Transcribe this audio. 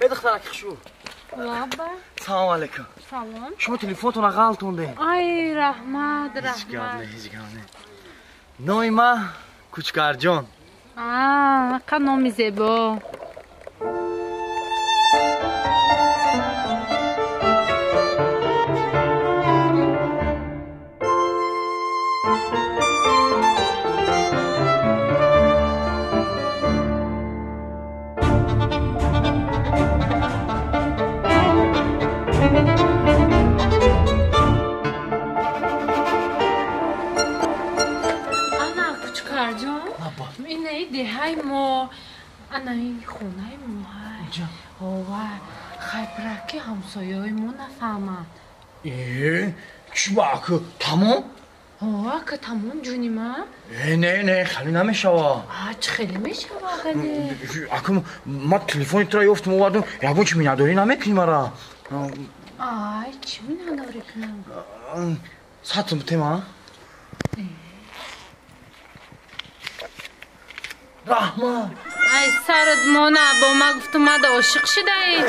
دخترک خشو لابا سلام علیکم. سلام. شما تلفنتون را غلطوندین. ای رحمت هیچ گونه. نوی ما کوچکر جان. که نامی زیبا. های ما این خونه ما های خیبرکی همسایه های ما نفهمند چی با اکو تمام؟ که تمام جونی ما؟ نه خیلی نمیشه چه خیلی میشه خیلی اکو ما تلفنی تو را یفتم آوردم یابون چی می نداری نمیکنی مرا چی می نداری کنم؟ ساعتم تیما؟ رحمت ای سرد مانه با ما گفتم ما دا عاشق شده ای